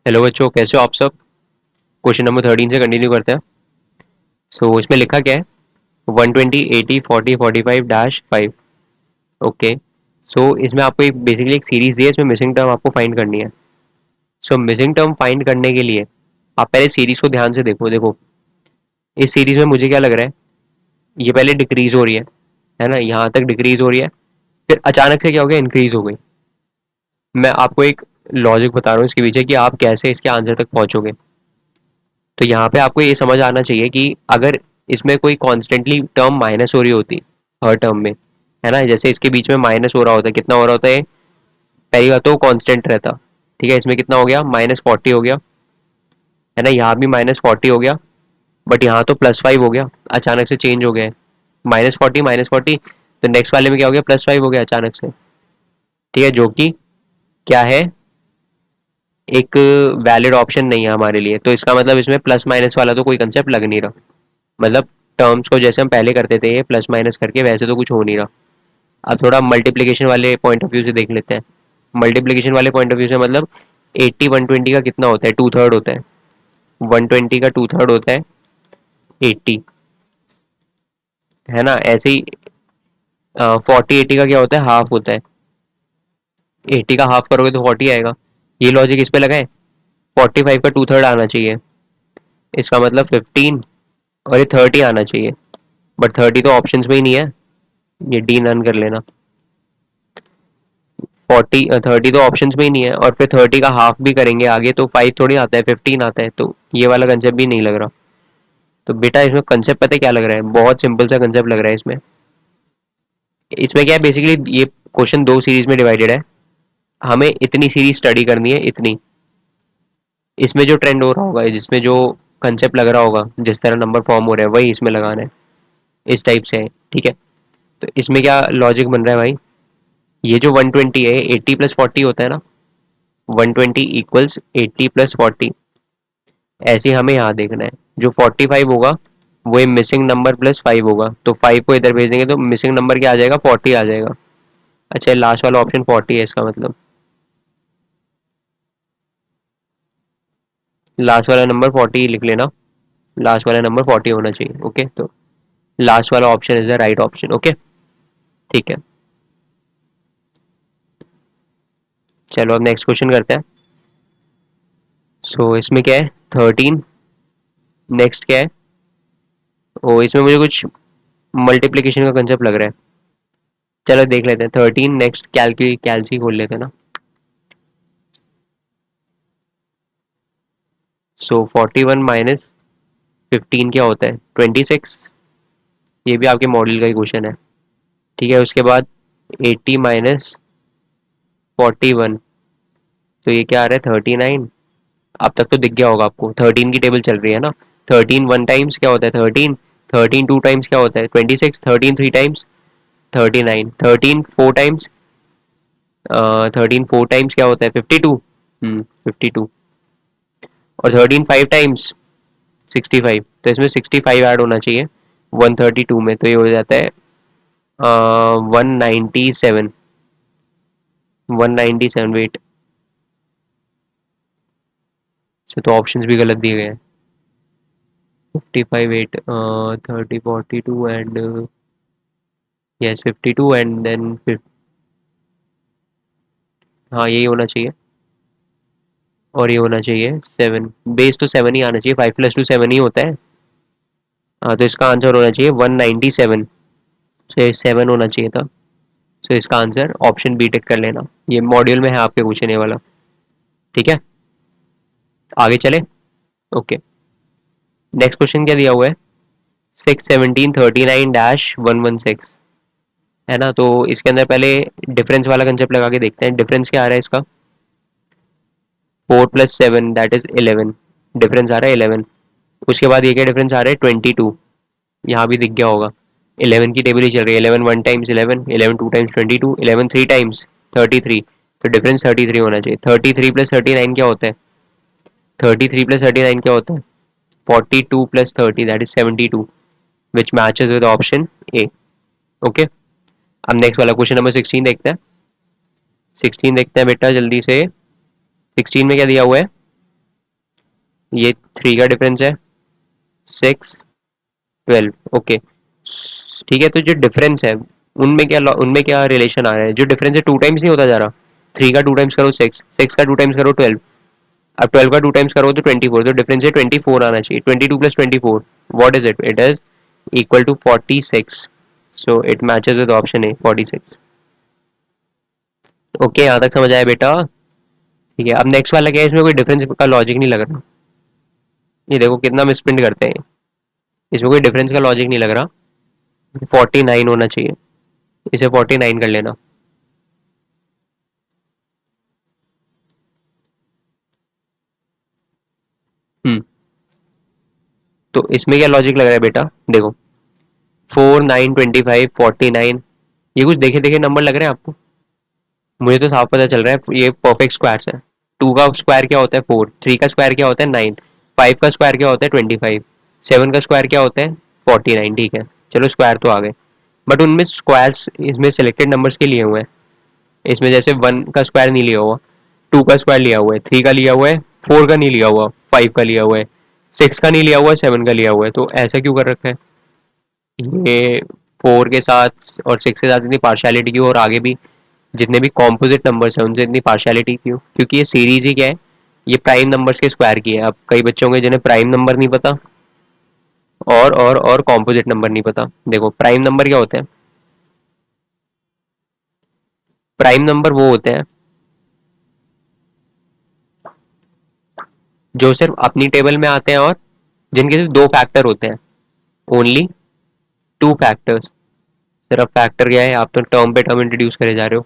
Hello बच्चों, कैसे हो आप सब। क्वेश्चन नंबर 13 से कंटिन्यू करते हैं। इसमें लिखा क्या है? 120 80 40 45 डैश 5। ओके। इसमें आपको एक बेसिकली एक सीरीज दी है, इसमें मिसिंग टर्म आपको फाइंड करनी है। मिसिंग टर्म फाइंड करने के लिए आप पहले सीरीज को ध्यान से देखो। देखो, इस सीरीज में मुझे क्या लग रहा है, ये पहले डिक्रीज हो रही है ना, यहाँ तक डिक्रीज हो रही है, फिर अचानक से क्या हो गया, इंक्रीज हो गई। मैं आपको एक लॉजिक बता रहा हूँ इसके पीछे कि आप कैसे इसके आंसर तक पहुंचोगे। तो यहाँ पे आपको ये समझ आना चाहिए कि अगर इसमें कोई कॉन्स्टेंटली टर्म माइनस हो रही होती हर टर्म में, है ना, जैसे इसके बीच में माइनस हो रहा होता है, कितना हो रहा होता है, पहली बात तो कांस्टेंट रहता। ठीक है, इसमें कितना हो गया, -40 हो गया, है ना, यहाँ भी -40 हो गया, बट यहाँ तो +5 हो गया, अचानक से चेंज हो गया है। -40 -40, तो नेक्स्ट वाले में क्या हो गया, +5 हो गया अचानक से। ठीक है, जो कि क्या है, एक वैलिड ऑप्शन नहीं है हमारे लिए। तो इसका मतलब इसमें प्लस माइनस वाला तो कोई कंसेप्ट लग नहीं रहा। मतलब टर्म्स को जैसे हम पहले करते थे, ये प्लस माइनस करके, वैसे तो कुछ हो नहीं रहा। अब थोड़ा मल्टीप्लिकेशन वाले पॉइंट ऑफ व्यू से देख लेते हैं। मल्टीप्लिकेशन वाले पॉइंट ऑफ व्यू से मतलब 80 120 का कितना होता है, टू थर्ड होता है। 120 का टू थर्ड होता है 80, है ना। ऐसे ही 40 80 का क्या होता है, हाफ होता है। 80 का हाफ करोगे तो 40 आएगा। ये लॉजिक इस पे लगा है। 45 का टू थर्ड आना चाहिए, इसका मतलब 15, और ये 30 आना चाहिए, बट 30 तो ऑप्शंस में ही नहीं है। ये डी नन कर लेना। 30 तो ऑप्शंस में ही नहीं है, और फिर 30 का हाफ भी करेंगे आगे तो 5 थोड़ी आता है, 15 आता है, तो ये वाला कंसेप्ट भी नहीं लग रहा। तो बेटा इसमें कंसेप्ट पता है क्या लग रहा है, बहुत सिंपल सा कंसेप्ट लग रहा है इसमें। इसमें क्या है, बेसिकली ये क्वेश्चन दो सीरीज में डिवाइडेड है। हमें इतनी सीरीज स्टडी करनी है, इतनी। इसमें जो ट्रेंड हो रहा होगा, जिसमें जो कंसेप्ट लग रहा होगा, जिस तरह नंबर फॉर्म हो रहा है, वही इसमें लगाना है। इस टाइप से है, ठीक है। तो इसमें क्या लॉजिक बन रहा है भाई, ये जो 120 है, 80 + 40 होता है ना। 120 इक्वल्स 80 + 40। ऐसे ही हमें यहाँ देखना है। जो 45 होगा वो मिसिंग नंबर +5 होगा, तो 5 को इधर भेज देंगे तो मिसिंग नंबर क्या आ जाएगा, 40 आ जाएगा। अच्छा, लास्ट वाला ऑप्शन 40 है, इसका मतलब लास्ट वाला नंबर 40 लिख लेना। लास्ट वाला नंबर 40 होना चाहिए। ओके, तो लास्ट वाला option is the right option. Okay, ठीक है। चलो अब नेक्स्ट क्वेश्चन करते हैं। इसमें क्या है, 13। नेक्स्ट क्या है, ओ इसमें मुझे कुछ मल्टीप्लिकेशन का कंसेप्ट लग रहा है। चलो देख लेते हैं। 13 नेक्स्ट, कैलसी खोल लेते हैं ना। 41 -15 क्या होता है, 26। ये भी आपके मॉडल का ही क्वेश्चन है। ठीक है, उसके बाद 80 -41, तो ये क्या आ रहा है, 39। अब तक तो दिख गया होगा आपको, 13 की टेबल चल रही है ना। 13 वन टाइम्स क्या होता है, 13। 13 टू टाइम्स क्या होता है, 26। 13 three times 39। 13 four times 13 four times क्या होता है, 52। 52। और 13 फाइव टाइम्स 65, तो इसमें 65 ऐड होना चाहिए 132 में, तो ये हो जाता है 197। 197, वेट, तो ऑप्शंस भी गलत दिए गए हैं। 55 8 30 42 एंड यस 52 एंड देन, हाँ यही होना चाहिए। और ये होना चाहिए 7, बेस तो 7 ही आना चाहिए, 5 + 2 7 ही होता है। हाँ, तो इसका आंसर होना चाहिए 197। तो 7 होना चाहिए था। इसका आंसर ऑप्शन बी टिक कर लेना। ये मॉड्यूल में है आपके क्वेश्चन ये वाला। ठीक है, आगे चले। ओके, नेक्स्ट क्वेश्चन क्या दिया हुआ है, 6 17 39 -116, है ना। तो इसके अंदर पहले डिफरेंस वाला कंसेप्ट लगा के देखते हैं। डिफरेंस क्या आ रहा है इसका, 4 + 7 दैट इज 11। डिफरेंस आ रहा है 11। उसके बाद ये क्या डिफरेंस आ रहा है, 22। यहाँ भी दिख गया होगा। 11 की टेबल ही चल रही है। 11 one times 11, 11 two times 22, 11 three times 33। तो डिफरेंस 33 होना चाहिए। 33 + 39 क्या होता है, 33 + 39 क्या होता है, 42 + 30 that is 72, which matches with option A. Okay, अब नेक्स्ट वाला क्वेश्चन नंबर 16 देखते हैं। 16 देखते हैं बेटा जल्दी से। 16 में क्या दिया हुआ है, ये 3 का डिफरेंस है, 6, 12। ओके, ठीक है। तो जो डिफरेंस है उनमें क्या रिलेशन आ रहा है? जो डिफरेंस है 2 टाइम्स नहीं होता जा रहा? 3 का 2 टाइम्स करो 6, 6 का 2 टाइम्स करो 12, अब 12 का 2 टाइम्स करो तो 24, तो डिफरेंस है 24 आना चाहिए। 22 plus 24, what is it? It is equal to 46। So it matches with option A, 46। Okay, यहाँ तक समझ आया बेटा? ठीक है, अब नेक्स्ट वाला क्या है, इसमें कोई डिफरेंस का लॉजिक नहीं लग रहा। ये देखो कितना मिसप्रिंट करते हैं, इसमें कोई डिफरेंस का लॉजिक नहीं लग रहा। 49 होना चाहिए, इसे 49 कर लेना। हम्म। तो इसमें क्या लॉजिक लग रहा है बेटा? देखो, 4, 9, 25, 49, ये कुछ देखे देखे नंबर लग रहे हैं आपको? मुझे तो साफ पता चल रहा है ये परफेक्ट स्क्वायर्स है। 2 का स्क्वायर क्या होता है 4, 3 का स्क्वायर क्या होता है 9, 5 का स्क्वायर क्या होता है 25, 7 का स्क्वायर क्या होता है 49। ठीक है, चलो स्क्वायर तो आ गए, बट उनमें स्क्वायर्स इसमें सिलेक्टेड नंबर्स के लिए हुए हैं। इसमें जैसे 1 का स्क्वायर नहीं लिया हुआ, 2 का स्क्वायर लिया हुआ है, 3 का लिया हुआ है, 4 का नहीं लिया हुआ, 5 का लिया हुआ है, 6 का नहीं लिया हुआ, 7 का लिया हुआ है। तो ऐसा क्यों कर रखा है? ये 4 के साथ और 6 के साथ इतनी पार्शियलिटी क्यों, और आगे भी जितने भी कॉम्पोजिट नंबर्स हैं उनसे इतनी पार्शियलिटी क्यों? क्योंकि ये सीरीज ही क्या है, ये प्राइम नंबर्स के स्क्वायर की है। अब कई बच्चों के जिन्हें प्राइम नंबर नहीं पता और कॉम्पोजिट नंबर नहीं पता। देखो प्राइम नंबर क्या होते हैं? प्राइम नंबर वो होते हैं जो सिर्फ अपनी टेबल में आते हैं और जिनके सिर्फ दो फैक्टर होते हैं, ओनली टू फैक्टर्स। सिर्फ फैक्टर क्या है, आप तो टर्म पे टर्म इंट्रोड्यूस करे जा रहे हो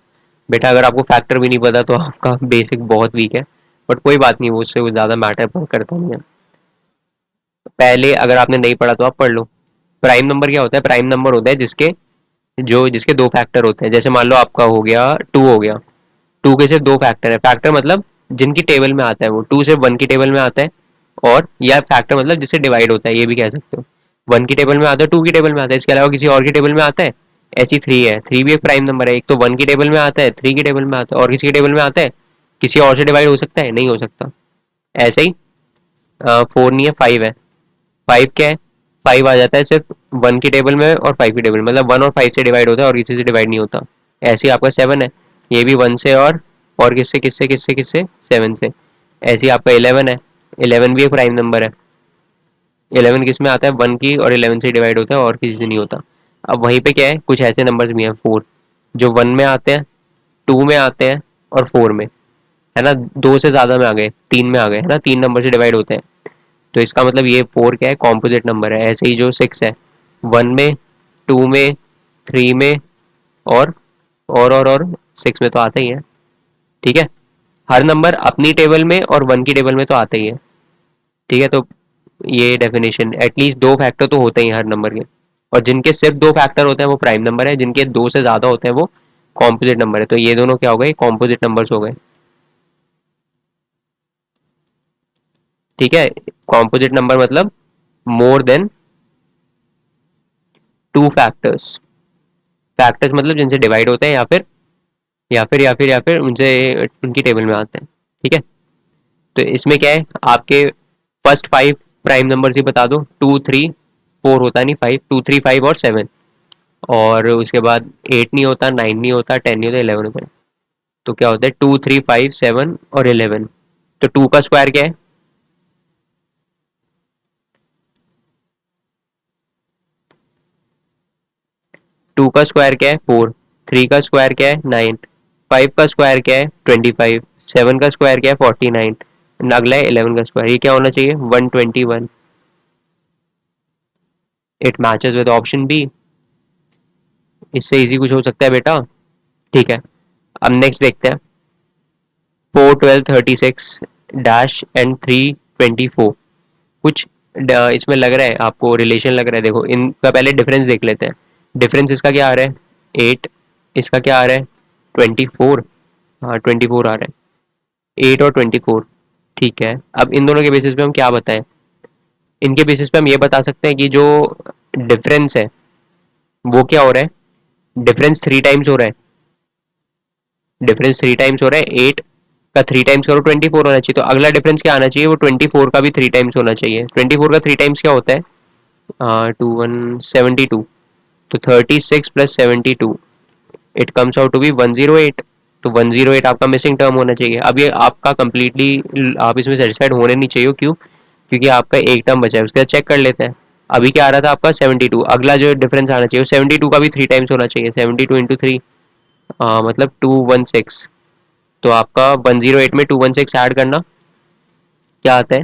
बेटा। अगर आपको फैक्टर भी नहीं पता तो आपका बेसिक बहुत वीक है, बट कोई बात नहीं, वो उससे ज़्यादा मैटर करता नहीं है। पहले अगर आपने नहीं पढ़ा तो आप पढ़ लो। प्राइम नंबर क्या होता है? प्राइम नंबर होता है जिसके दो फैक्टर होते हैं। जैसे मान लो आपका हो गया 2, हो गया 2 के सिर्फ दो फैक्टर है। फैक्टर मतलब जिनकी टेबल में आता है, वो 2 सिर्फ 1 की टेबल में आता है, और या फैक्टर मतलब जिससे डिवाइड होता है, ये भी कह सकते हो। 1 की टेबल में आता है, 2 की टेबल में आता है, इसके अलावा किसी और की टेबल में आता है। ऐसी 3 है, 3 भी एक प्राइम नंबर है। एक तो 1 की टेबल में आता है, 3 की टेबल में आता है, और किसी की टेबल में आता है, किसी और से डिवाइड हो सकता है? नहीं हो सकता। ऐसे ही 4 नहीं है, 5 है। 5 क्या है? 5 आ जाता है सिर्फ 1 की टेबल में और 5 की टेबल में, मतलब 1 और 5 से डिवाइड होता है और किसी से डिवाइड नहीं होता। ऐसे ही आपका 7 है, ये भी 1 से और किससे किससे किससे किससे 7 से। ऐसे ही आपका 11 है, 11 भी एक प्राइम नंबर है। 11 किस में आता है? 1 की और 11 से डिवाइड होता है और किसी से नहीं होता। अब वहीं पे क्या है, कुछ ऐसे नंबर्स भी हैं 4, जो 1 में आते हैं, 2 में आते हैं और 4 में, है ना। 2 से ज़्यादा में आ गए, 3 में आ गए, है ना, 3 नंबर से डिवाइड होते हैं। तो इसका मतलब ये 4 क्या है? कॉम्पोजिट नंबर है। ऐसे ही जो 6 है, 1 में, 2 में, 3 में, और 6 में तो आता ही है। ठीक है, हर नंबर अपनी टेबल में और 1 की टेबल में तो आता ही है। ठीक है, तो ये डेफिनेशन, एटलीस्ट दो फैक्टर तो होते ही हैं हर नंबर के, और जिनके सिर्फ दो फैक्टर होते हैं वो प्राइम नंबर है, जिनके दो से ज्यादा होते हैं वो कॉम्पोजिट नंबर है। तो ये दोनों क्या हो गए? कॉम्पोजिट नंबर्स हो गए। ठीक है, कॉम्पोजिट नंबर मतलब more than two factors. Factors मतलब जिनसे डिवाइड होते हैं, या फिर उनसे उनकी टेबल में आते हैं। ठीक है, तो इसमें क्या है, आपके फर्स्ट 5 प्राइम नंबर्स ही बता दो। 2, 3, 4 होता नहीं, 5, 2, 3, 5 और 7, और उसके बाद 8 नहीं होता, 9 नहीं होता, 10 नहीं होता, 11 होता है। तो क्या होता है? 2, 3, 5, 7 और 11। तो 2 का स्क्वायर क्या है? 2 का स्क्वायर क्या है? 4। 3 का स्क्वायर क्या है? 9। 5 का स्क्वायर क्या है? 25। 7 का स्क्वायर क्या है? 49। अगला है 11 का स्क्वायर, ये क्या होना चाहिए? 121। It matches with option B. इससे इजी कुछ हो सकता है बेटा? ठीक है, अब नेक्स्ट देखते हैं। 4, 12, 36 डैश एंड 3, 24, कुछ इसमें लग रहा है आपको, रिलेशन लग रहा है। देखो इनका पहले डिफरेंस देख लेते हैं। डिफरेंस इसका क्या आ रहा है? 8। इसका क्या आ रहा है? 24। हाँ 24 आ रहा है, 8 और 24। ठीक है, अब इन दोनों के बेसिस पे हम क्या बताएं? इनके बेसिस पे हम ये बता सकते हैं कि जो डिफरेंस है वो क्या हो रहा है? डिफरेंस 3 टाइम्स हो रहा है। डिफरेंस 3 टाइम्स हो रहा है, 8 का 3 टाइम्स करो 24 होना चाहिए, तो अगला डिफरेंस क्या आना चाहिए, वो 24 का भी 3 टाइम्स होना चाहिए। 24 का 3 टाइम्स क्या होता है, 2 1 72, तो 36 + 72 it comes out to be 108। तो 108 आपका मिसिंग टर्म होना चाहिए। अब ये आपका कंप्लीटली आप इसमें सेटिस्फाइड होने नहीं चाहिए, क्यों, क्योंकि आपका एक टर्म बचा है, उसके बाद चेक कर लेते हैं। अभी क्या आ रहा था आपका 72, अगला जो डिफरेंस आना चाहिए 72 का भी 3 टाइम्स होना चाहिए। 72 × 3 मतलब 216। तो आपका 108 में 216 ऐड करना क्या आता है,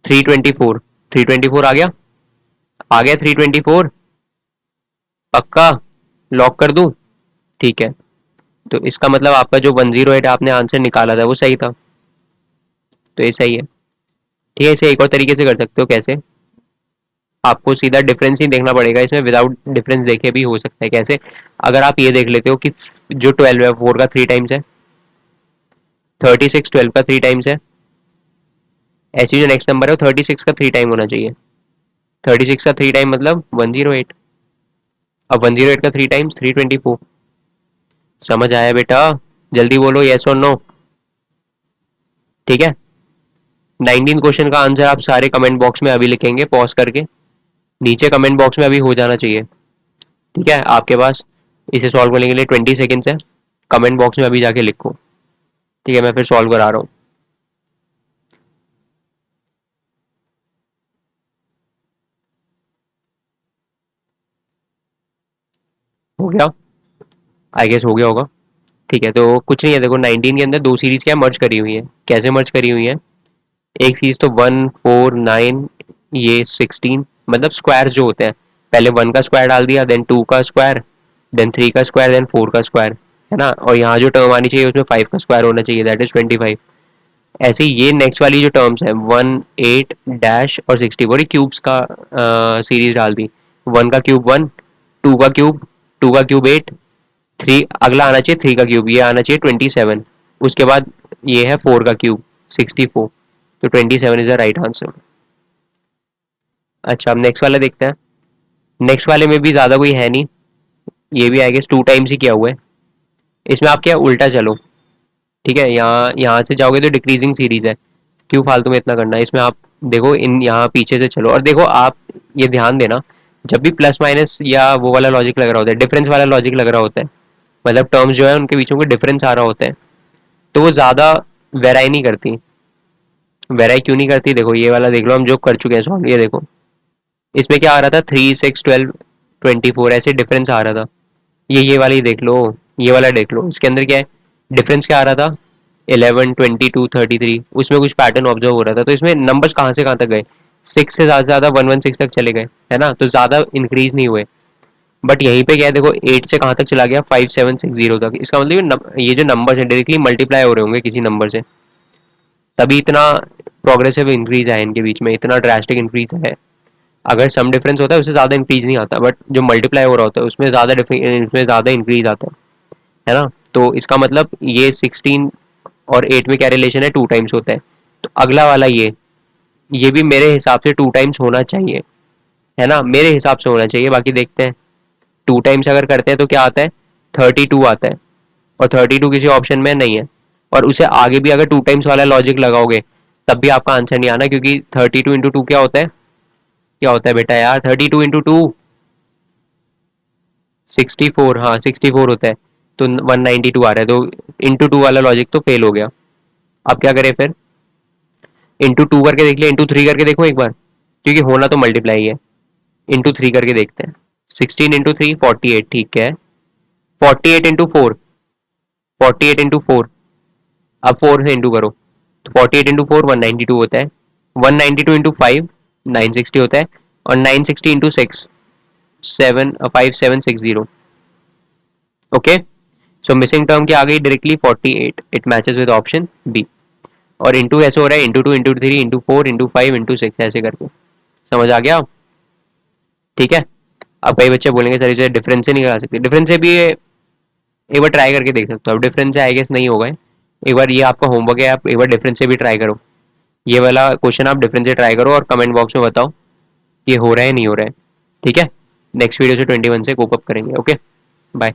324। 324 आ गया, आ गया 324। पक्का लॉक कर दूं? ठीक है, तो इसका मतलब आपका जो 108 आपने आंसर निकाला था वो सही था, तो ये सही है। ठीक है, इसे एक और तरीके से कर सकते हो, कैसे, आपको सीधा डिफरेंस ही देखना पड़ेगा इसमें, विदाउट डिफरेंस देखे भी हो सकता है। कैसे, अगर आप ये देख लेते हो कि जो 12 है 4 का 3 टाइम्स है, 36 12 का 3 टाइम्स है, ऐसी जो नेक्स्ट नंबर है वो 36 का 3 टाइम होना चाहिए। 36 का 3 टाइम मतलब 108। अब 108 का 3 टाइम्स 324। समझ आया बेटा? जल्दी बोलो येस और नो। ठीक है, 19 क्वेश्चन का आंसर आप सारे कमेंट बॉक्स में अभी लिखेंगे पॉज करके, नीचे कमेंट बॉक्स में अभी हो जाना चाहिए। ठीक है, आपके पास इसे सॉल्व करने के लिए 20 सेकेंड्स है, कमेंट बॉक्स में अभी जाके लिखो। ठीक है, मैं फिर सॉल्व करा रहा हूँ। हो गया? आई गेस हो गया होगा। ठीक है, तो कुछ नहीं है, देखो 19 के अंदर दो सीरीज क्या मर्ज करी हुई है। कैसे मर्ज करी हुई है, एक सीरीज तो 1 4 9, ये 16, मतलब स्क्वायर जो होते हैं, पहले 1 का स्क्वायर डाल दिया, देन 2 का स्क्वायर, देन 3 का स्क्वायर, देन 4 का स्क्वायर, है ना, और यहाँ जो टर्म आनी चाहिए उसमें 5 का स्क्वायर होना चाहिए, दैट इज 25। ऐसे ही ये नेक्स्ट वाली जो टर्म्स है 1 8 डैश और 64, ये क्यूब्स का सीरीज डाल दी। 1 का क्यूब 1, 2 का क्यूब, 2 का क्यूब 8, 3 अगला आना चाहिए 3 का क्यूब, ये आना चाहिए 27, उसके बाद ये है 4 का क्यूब 64, तो 27 इज द राइट आंसर। अच्छा, अब नेक्स्ट वाला देखते हैं। नेक्स्ट वाले में भी ज़्यादा कोई है नहीं, ये भी आई गेस 2 टाइम्स ही किया हुआ है। इसमें आप क्या उल्टा चलो। ठीक है, यहाँ यहाँ से जाओगे तो डिक्रीजिंग सीरीज है, क्यों फालतू में इतना करना है। इसमें आप देखो, इन यहाँ पीछे से चलो, और देखो आप ये ध्यान देना, जब भी प्लस माइनस या वो वाला लॉजिक लग रहा होता है, डिफरेंस वाला लॉजिक लग रहा होता है, मतलब टर्म्स जो है उनके बीचों में डिफरेंस आ रहा होता है, तो वो ज़्यादा वेराई नहीं करती। वेराई क्यों नहीं करती, देखो ये वाला देख लो, हम जो कर चुके हैं सॉल्व, ये देखो, इसमें क्या आ रहा था 3 6 12 24, ऐसे डिफरेंस आ रहा था। ये वाला ही देख लो, ये वाला देख लो, इसके अंदर क्या है, डिफरेंस क्या आ रहा था, 11 22 33, उसमें कुछ पैटर्न ऑब्जर्व हो रहा था। तो इसमें नंबर्स कहाँ से कहाँ तक गए, 6 से ज़्यादा 116 तक चले गए, है ना, तो ज़्यादा इंक्रीज नहीं हुए। बट यहीं पे क्या है, देखो 8 से कहाँ तक चला गया, 5760 तक। इसका मतलब ये जो नंबर है डायरेक्टली मल्टीप्लाई हो रहे होंगे किसी नंबर से, तभी इतना प्रोग्रेसिव इंक्रीज है इनके बीच में, इतना ड्रास्टिक इंक्रीज है। अगर सम डिफरेंस होता है उससे ज़्यादा इंक्रीज नहीं आता, बट जो मल्टीप्लाई हो रहा होता है उसमें ज़्यादा इंक्रीज आता है ना। तो इसका मतलब ये 16 और 8 में क्या रिलेशन है, 2 टाइम्स होता है। तो अगला वाला ये भी मेरे हिसाब से 2 टाइम्स होना चाहिए, है ना, मेरे हिसाब से होना चाहिए, बाकी देखते हैं। 2 टाइम्स अगर करते हैं तो क्या आता है, 32 आता है, और 32 किसी ऑप्शन में नहीं है। और उसे आगे भी अगर 2 टाइम्स वाला लॉजिक लगाओगे तब भी आपका आंसर नहीं आना, क्योंकि 32 × 2 क्या होता है, क्या होता है बेटा यार, 32 × 2 64, हाँ 64 होता है, तो 192 आ रहा है, तो इंटू टू वाला लॉजिक तो फेल हो गया। अब क्या करें फिर, इंटू टू करके देख लिया, इंटू थ्री करके देखो एक बार, क्योंकि होना तो मल्टीप्लाई है। इंटू थ्री करके देखते हैं, 16 × 3 48, ठीक है, 48 × 4, 48 × 4, अब 4 से इंटू करो, तो 48 × 4 192 होता है, 192 × 5 960 होता है, और 960 × 6 5760। ओके, सो मिसिंग टर्म की आ गई directly 48, it matches with option B. और इंटू ऐसे हो रहा है, into 2 into 3 into 4 into 5 into 6 ऐसे करके। समझ आ गया? ठीक है। अब कई बच्चे बोलेंगे सर इसे डिफरेंस से नहीं करा सकते, डिफरेंस से भी एक बार ट्राई करके देख सकते हो। अब डिफरेंस से आई गेस नहीं होगा, एक बार ये आपका होमवर्क है, आप एक बार डिफरेंस से भी ट्राई करो। ये वाला क्वेश्चन आप डिफरेंस से ट्राई करो और कमेंट बॉक्स में बताओ ये हो रहा है नहीं हो रहा है। ठीक है, नेक्स्ट वीडियो से 21 से कोप अप करेंगे। Okay, bye.